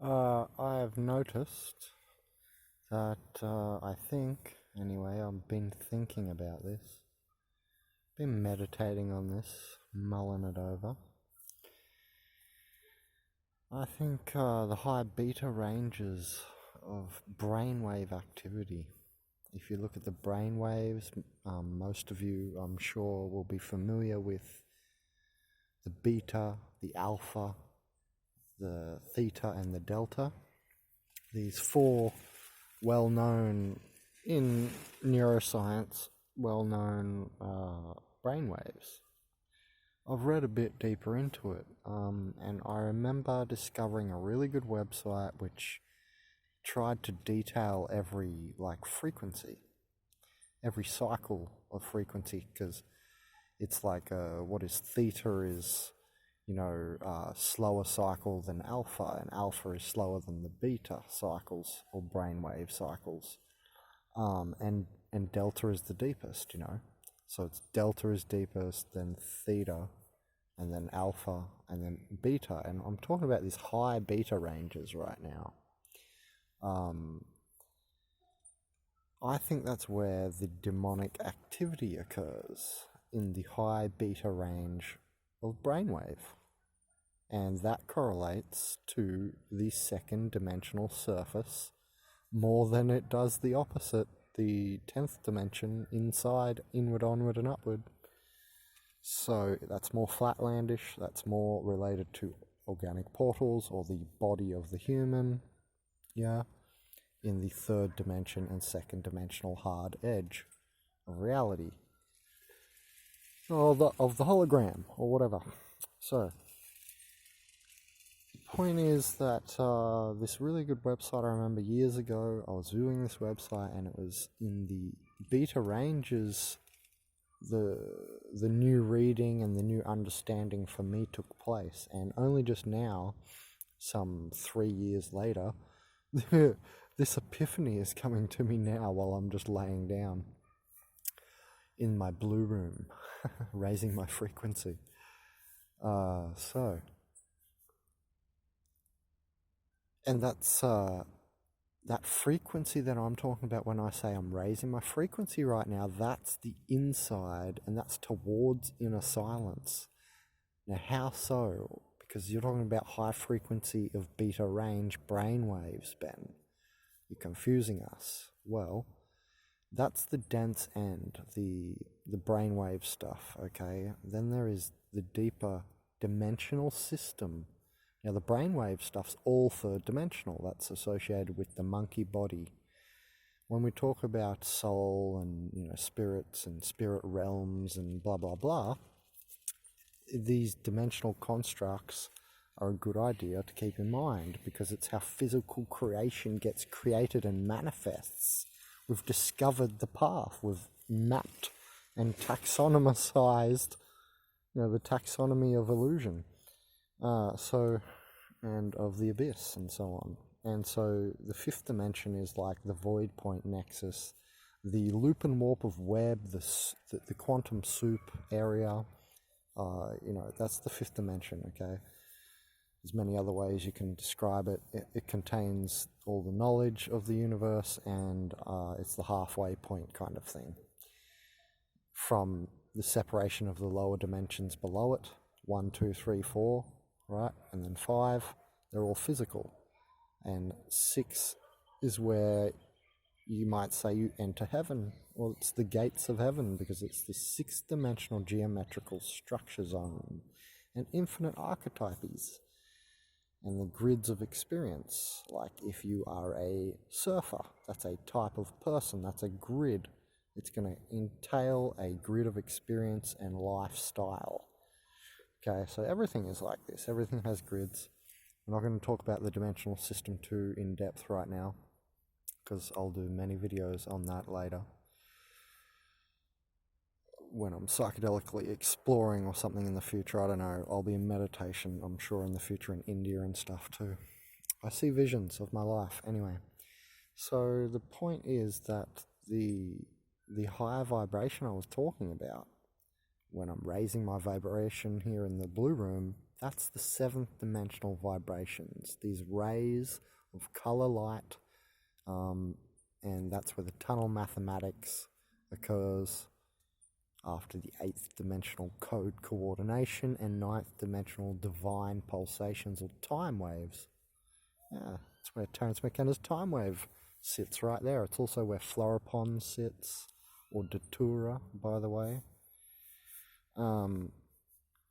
I have noticed that I think, anyway, I've been thinking about this, been meditating on this, mulling it over. I think the high beta ranges of brainwave activity. If you look at the brainwaves, most of you, I'm sure, will be familiar with the beta, the alpha, the theta, and the delta. These four well-known, in neuroscience, well-known brainwaves. I've read a bit deeper into it, and I remember discovering a really good website which tried to detail every frequency, every cycle of frequency, because it's like what is theta is slower cycle than alpha, and alpha is slower than the beta cycles or brainwave cycles, and delta is the deepest, so it's delta is deepest, then theta, and then alpha, and then beta, and I'm talking about these high beta ranges right now. I think that's where the demonic activity occurs, in the high beta range of brainwave, and that correlates to the second dimensional surface more than it does the opposite, the 10th dimension, inside, inward, onward, and upward. So that's more flatlandish, that's more related to organic portals or the body of the human, in the third dimension and second dimensional hard edge of reality, or of the hologram, or whatever. So the point is that this really good website, I remember years ago, I was viewing this website, and it was in the beta ranges, the new reading and the new understanding for me took place, and only just now, some 3 years later, this epiphany is coming to me now while I'm just laying down in my blue room, raising my frequency. And that's that frequency that I'm talking about when I say I'm raising my frequency right now. That's the inside, and that's towards inner silence. Now, how so? Because you're talking about high frequency of beta range brainwaves, Ben. You're confusing us. Well, that's the dense end, the brainwave stuff, okay? Then there is the deeper dimensional system. Now, the brainwave stuff's all third dimensional. That's associated with the monkey body. When we talk about soul and, spirits and spirit realms and blah, blah, blah, these dimensional constructs are a good idea to keep in mind, because it's how physical creation gets created and manifests. We've discovered the path. We've mapped and taxonomized, the taxonomy of illusion. And of the abyss and so on. And so the fifth dimension is like the void point nexus, the loop and warp of Webb, the quantum soup area, that's the fifth dimension, okay? There's many other ways you can describe it. It contains all the knowledge of the universe, and it's the halfway point kind of thing. From the separation of the lower dimensions below it, 1, 2, 3, 4, right? And then 5, they're all physical. And 6 is where you might say you enter heaven, or it's the gates of heaven, because it's the 6th dimensional geometrical structure zone and infinite archetypes and the grids of experience. Like if you are a surfer, that's a type of person, that's a grid. It's going to entail a grid of experience and lifestyle. Okay, so everything is like this. Everything has grids. I'm not going to talk about the dimensional system too in depth right now, because I'll do many videos on that later, when I'm psychedelically exploring or something in the future. I don't know. I'll be in meditation, I'm sure, in the future in India and stuff too. I see visions of my life. Anyway, so the point is that the higher vibration I was talking about, when I'm raising my vibration here in the blue room, That's the seventh dimensional vibrations, these rays of color light, and that's where the tunnel mathematics occurs after the eighth dimensional code coordination and ninth dimensional divine pulsations or time waves. Yeah, that's where Terence McKenna's time wave sits right there. It's also where Fluoropon sits, or Datura, by the way.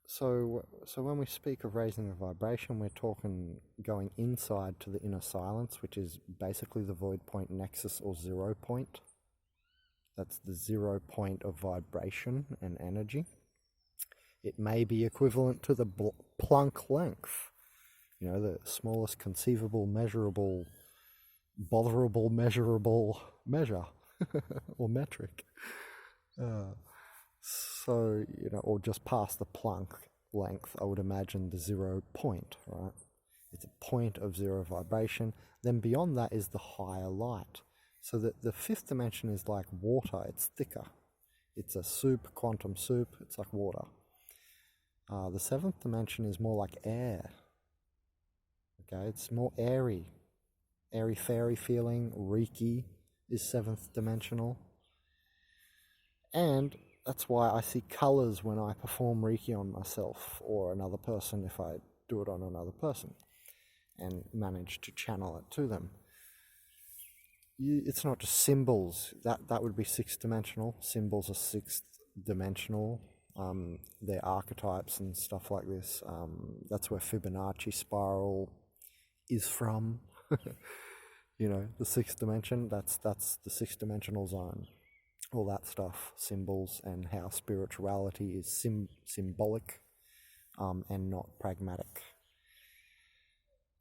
So when we speak of raising the vibration, we're talking going inside to the inner silence, which is basically the void point nexus or 0 point. That's the 0 point of vibration and energy. It may be equivalent to the Planck length, the smallest conceivable, measurable, botherable, measurable measure or metric. Or just past the Planck length, I would imagine the 0 point, right? It's a point of zero vibration. Then beyond that is the higher light. So that the fifth dimension is like water, it's thicker. It's a soup, quantum soup, it's like water. The seventh dimension is more like air. Okay, it's more airy. Airy-fairy feeling, Reiki is seventh dimensional. And that's why I see colors when I perform Reiki on myself or another person if I do it on another person and manage to channel it to them. It's not just symbols. That would be sixth dimensional. Symbols are sixth dimensional. They're archetypes and stuff like this. That's where Fibonacci spiral is from. The sixth dimension. That's the sixth dimensional zone. All that stuff, symbols, and how spirituality is symbolic and not pragmatic.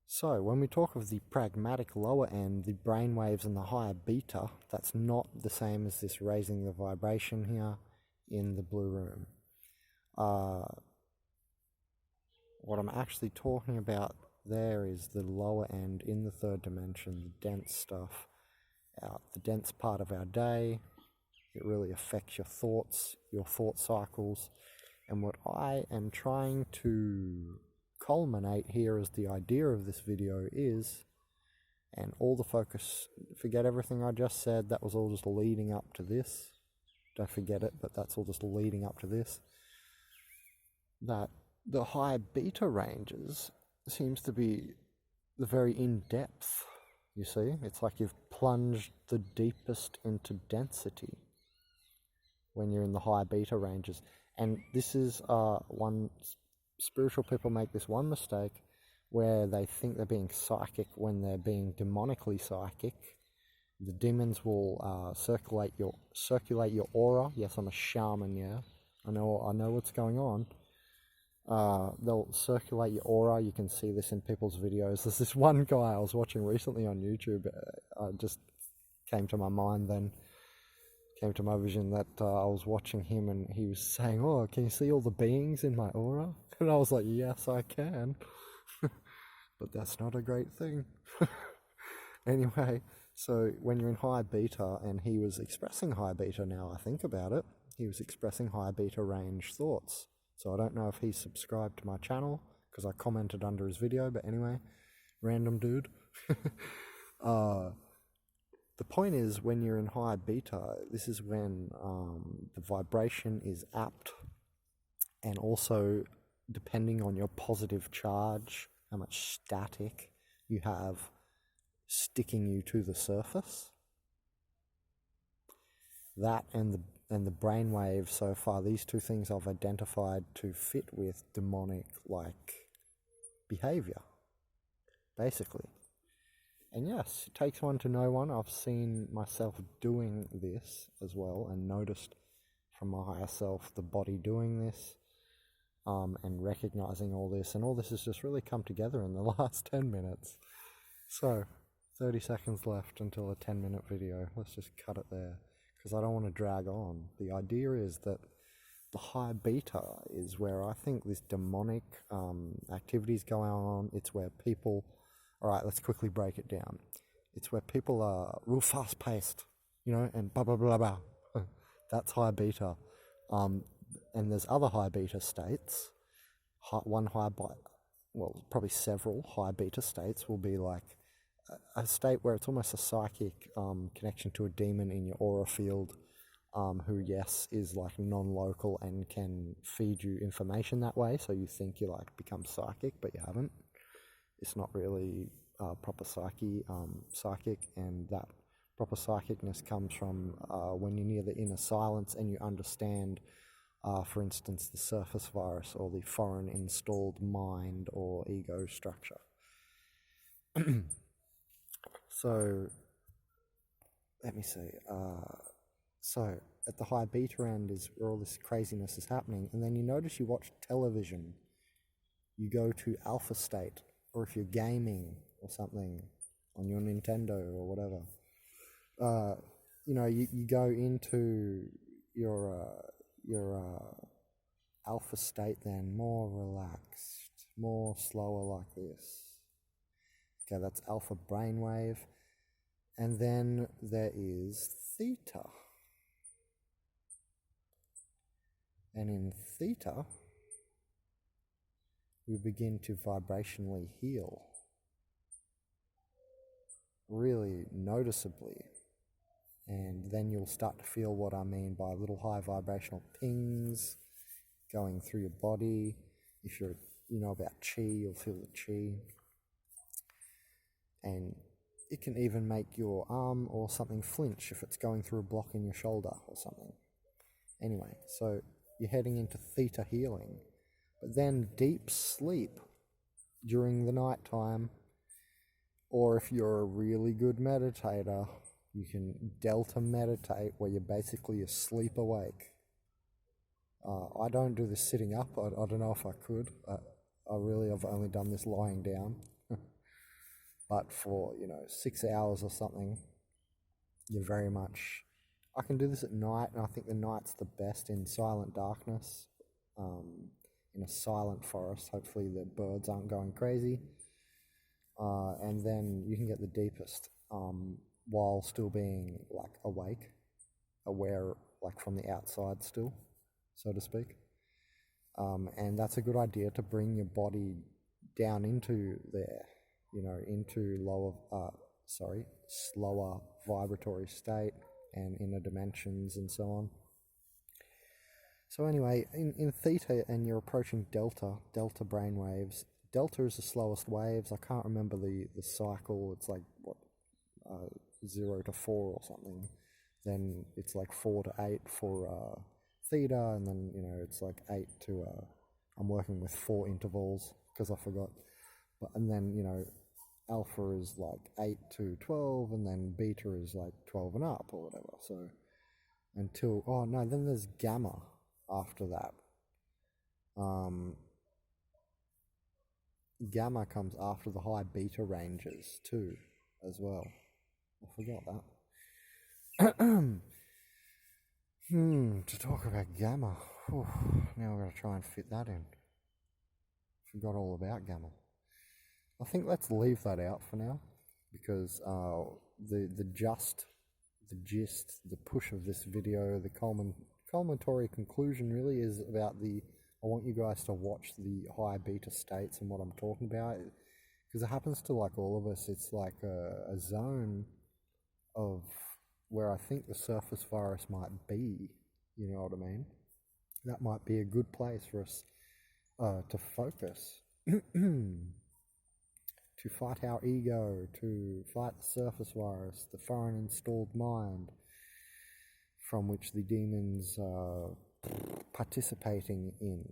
So when we talk of the pragmatic lower end, the brainwaves and the higher beta, that's not the same as this raising the vibration here in the blue room. What I'm actually talking about there is the lower end in the third dimension, the dense stuff, the dense part of our day. It really affects your thoughts, your thought cycles. And what I am trying to culminate here as the idea of this video is, and all the focus, forget everything I just said, that was all just leading up to this. Don't forget it, but that's all just leading up to this. That the high beta ranges seems to be the very in-depth, you see? It's like you've plunged the deepest into density when you're in the high beta ranges. And this is spiritual people make this one mistake where they think they're being psychic when they're being demonically psychic. The demons will circulate your aura. Yes, I'm a shaman, yeah. I know what's going on. They'll circulate your aura. You can see this in people's videos. There's this one guy I was watching recently on YouTube. Just came to my mind then. Came to my vision that I was watching him and he was saying, "Oh, can you see all the beings in my aura?" And I was like, "Yes, I can." But that's not a great thing. Anyway, so when you're in high beta, and he was expressing high beta now I think about it, he was expressing high beta range thoughts. So I don't know if he's subscribed to my channel because I commented under his video, but anyway, random dude. The point is, when you're in high beta, this is when the vibration is apt, and also depending on your positive charge, how much static you have sticking you to the surface. That and the brainwave so far, these two things I've identified to fit with demonic-like behavior, basically. And yes, it takes one to know one. I've seen myself doing this as well and noticed from my higher self the body doing this and recognizing all this. And all this has just really come together in the last 10 minutes. So, 30 seconds left until a 10-minute video. Let's just cut it there because I don't want to drag on. The idea is that the high beta is where I think this demonic activity is going on. It's where people... All right, let's quickly break it down. It's where people are real fast-paced, and blah, blah, blah, blah. That's high beta. And there's other high beta states. probably several high beta states will be like a state where it's almost a psychic connection to a demon in your aura field, who, yes, is like non-local and can feed you information that way, so you think you like become psychic, but you haven't. It's not really proper psychic, and that proper psychicness comes from when you're near the inner silence and you understand, for instance, the surface virus or the foreign installed mind or ego structure. So, let me see. So, at the high beta end is where all this craziness is happening, and then you notice you watch television, you go to alpha state, or if you're gaming or something on your Nintendo or whatever, you go into your alpha state, then more relaxed, more slower like this. Okay, that's alpha brainwave. And then there is theta. And in theta, we begin to vibrationally heal, really noticeably. And then you'll start to feel what I mean by little high vibrational pings going through your body. If you know about chi, you'll feel the chi. And it can even make your arm or something flinch if it's going through a block in your shoulder or something. Anyway, so you're heading into theta healing. But then deep sleep during the night time, or if you're a really good meditator, you can delta meditate, where you're basically asleep awake. I don't do this sitting up. I don't know if I could. I've only done this lying down. But for 6 hours or something, you're very much. I can do this at night, and I think the night's the best in silent darkness, in a silent forest. Hopefully the birds aren't going crazy, and then you can get the deepest while still being like awake, aware, like from the outside still, so to speak. And that's a good idea to bring your body down into there, into slower vibratory state and inner dimensions and so on. So anyway, in theta, and you're approaching delta brainwaves. Delta is the slowest waves. I can't remember the cycle. It's like 0 to 4 or something. Then it's like 4 to 8 for theta, and then it's like 8 to I'm working with 4 intervals because I forgot. And then alpha is like 8 to 12, and then beta is like 12 and up or whatever. So then there's gamma after that. Gamma comes after the high beta ranges too, as well. I forgot that. To talk about gamma. Now I've got to try and fit that in. Forgot all about gamma. I think let's leave that out for now, because the gist, the push of this video, the culminatory conclusion really is about I want you guys to watch the high beta states and what I'm talking about, because it happens to like all of us. It's like a zone of where I think the surface virus might be, you know what I mean? That might be a good place for us to focus. To fight our ego, to fight the surface virus, the foreign installed mind, from which the demons are participating in.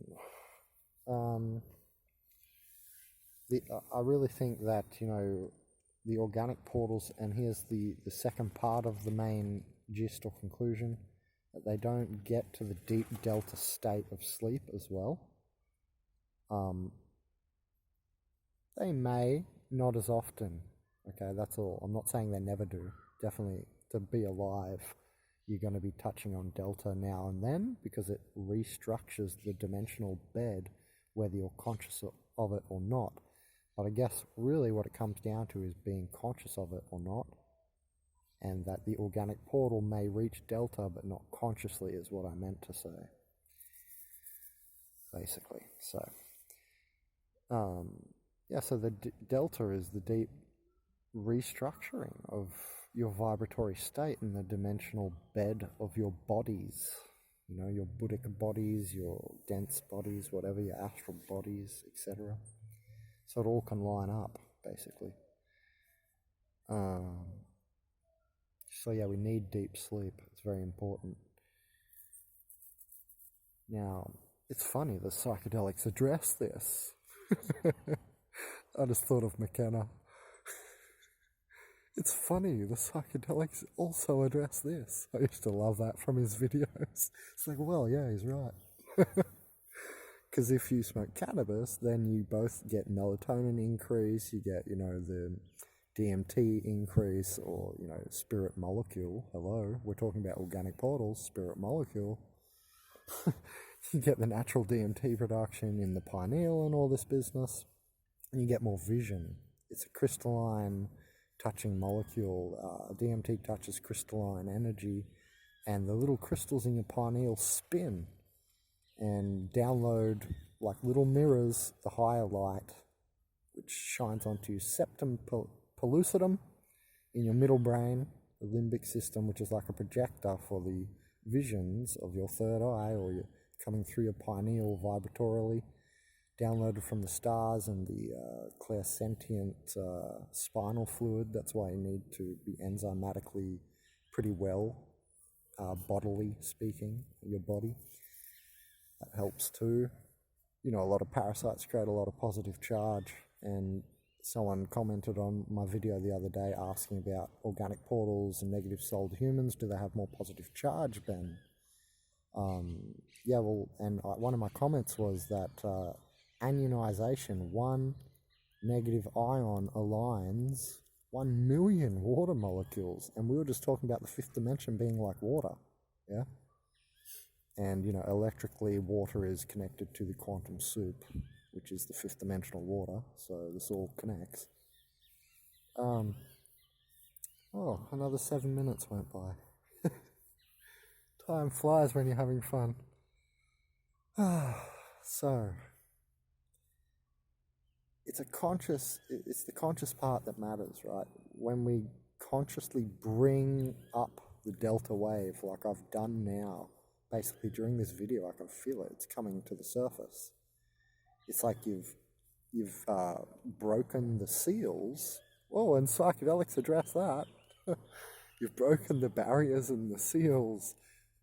I really think that, the organic portals, and here's the second part of the main gist or conclusion, that they don't get to the deep delta state of sleep as well. They may, not as often. Okay, that's all. I'm not saying they never do. Definitely, to be alive, you're going to be touching on delta now and then, because it restructures the dimensional bed, whether you're conscious of it or not. But I guess really what it comes down to is being conscious of it or not, and that the organic portal may reach delta but not consciously, is what I meant to say, basically. So Yeah, so the delta is the deep restructuring of your vibratory state in the dimensional bed of your bodies. You know, your Buddhic bodies, your dense bodies, whatever, your astral bodies, etc. So it all can line up, basically. So yeah, we need deep sleep. It's very important. Now, it's funny, the psychedelics address this. I just thought of McKenna. It's funny, the psychedelics also address this. I used to love that from his videos. It's like, well, yeah, he's right. Because if you smoke cannabis, then you both get melatonin increase, you get, you know, the DMT increase, or, you know, spirit molecule. Hello, we're talking about organic portals, spirit molecule. You get the natural DMT production in the pineal and all this business. And you get more vision. It's a crystalline touching molecule. DMT touches crystalline energy, and the little crystals in your pineal spin and download, like little mirrors, the higher light, which shines onto septum pellucidum in your middle brain, the limbic system, which is like a projector for the visions of your third eye, or you're coming through your pineal vibratorily, downloaded from the stars and the clairsentient spinal fluid. That's why you need to be enzymatically pretty well, bodily speaking, your body. That helps too. You know, a lot of parasites create a lot of positive charge, and someone commented on my video the other day asking about organic portals and negative souled humans. Do they have more positive charge, Ben? Yeah, well, and one of my comments was that anionization, one negative ion aligns 1 million water molecules, and we were just talking about the fifth dimension being like water, yeah? And, you know, electrically, water is connected to the quantum soup, which is the fifth dimensional water, so this all connects. Oh, another 7 minutes went by. Time flies when you're having fun. So, it's the conscious part that matters, right? When we consciously bring up the delta wave, like I've done now, basically during this video, I can feel it. It's coming to the surface. It's like you've broken the seals. Oh, and psychedelics address that. You've broken the barriers and the seals,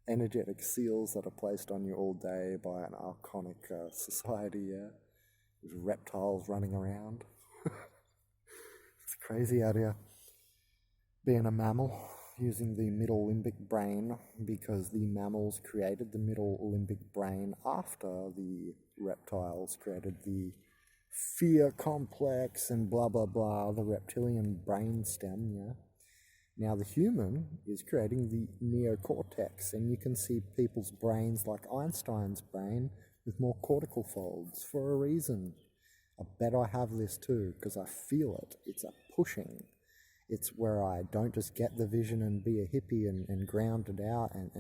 energetic seals that are placed on you all day by an archonic society, yeah? There's reptiles running around. It's crazy out here. Being a mammal, using the middle limbic brain, because the mammals created the middle limbic brain after the reptiles created the fear complex and blah blah blah, the reptilian brain stem, yeah? Now the human is creating the neocortex, and you can see people's brains like Einstein's brain with more cortical folds for a reason. I bet I have this too, because I feel it. It's a pushing. It's where I don't just get the vision and be a hippie and ground it out and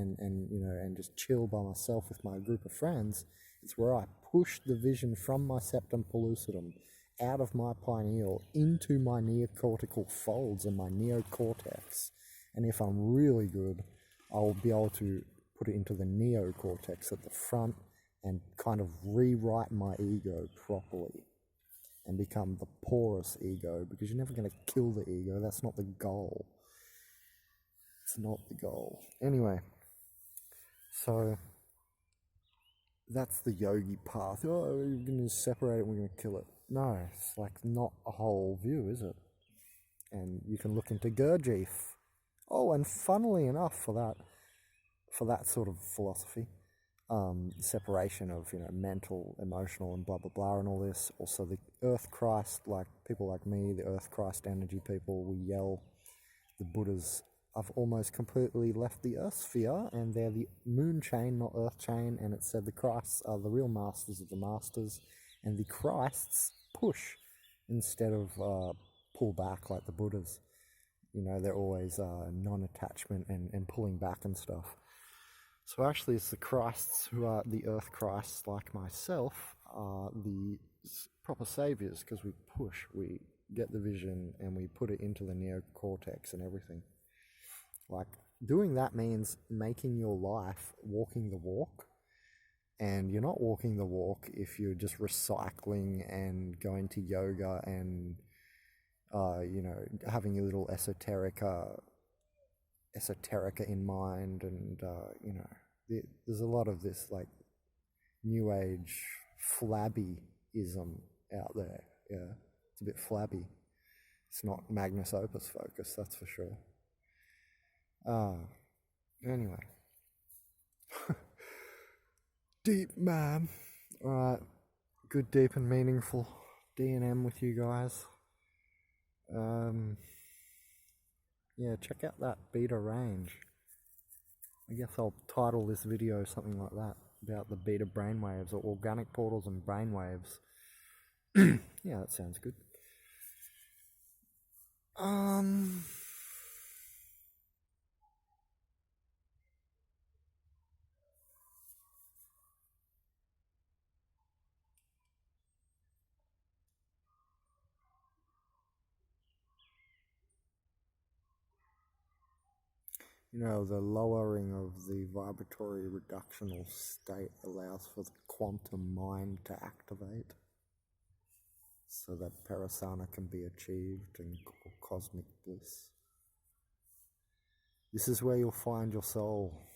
you know, and just chill by myself with my group of friends. It's where I push the vision from my septum pellucidum out of my pineal into my neocortical folds and my neocortex. And if I'm really good, I'll be able to put it into the neocortex at the front and kind of rewrite my ego properly and become the porous ego, because you're never going to kill the ego. That's not the goal. It's not the goal. Anyway, so that's the yogi path. Oh, we're going to separate it, we're going to kill it. No, it's like not a whole view, is it? And you can look into Gurdjieff. Oh, and funnily enough, for that sort of philosophy, separation of, you know, mental, emotional, and blah blah blah, and all this. Also, the Earth Christ, like people like me, the Earth Christ energy people, we yell, the Buddhas have almost completely left the Earth sphere, and they're the moon chain, not Earth chain. And it said the Christs are the real masters of the masters, and the Christs push instead of pull back like the Buddhas. You know, they're always non-attachment and pulling back and stuff. So actually it's the Christs who are the Earth Christs, like myself, are the proper saviors because we push, we get the vision and we put it into the neocortex and everything. Like, doing that means making your life walking the walk, and you're not walking the walk if you're just recycling and going to yoga and having a little esoterica in mind, and there's a lot of this like new age flabbyism out there. Yeah, it's a bit flabby. It's not magnus opus focused, that's for sure. Anyway. Deep, man. Alright, good, deep and meaningful D&M with you guys. Yeah, check out that beta range. I guess I'll title this video something like that, about the beta brainwaves, or organic portals and brainwaves. Yeah, that sounds good. The lowering of the vibratory reductional state allows for the quantum mind to activate, so that parasana can be achieved and cosmic bliss. This is where you'll find your soul.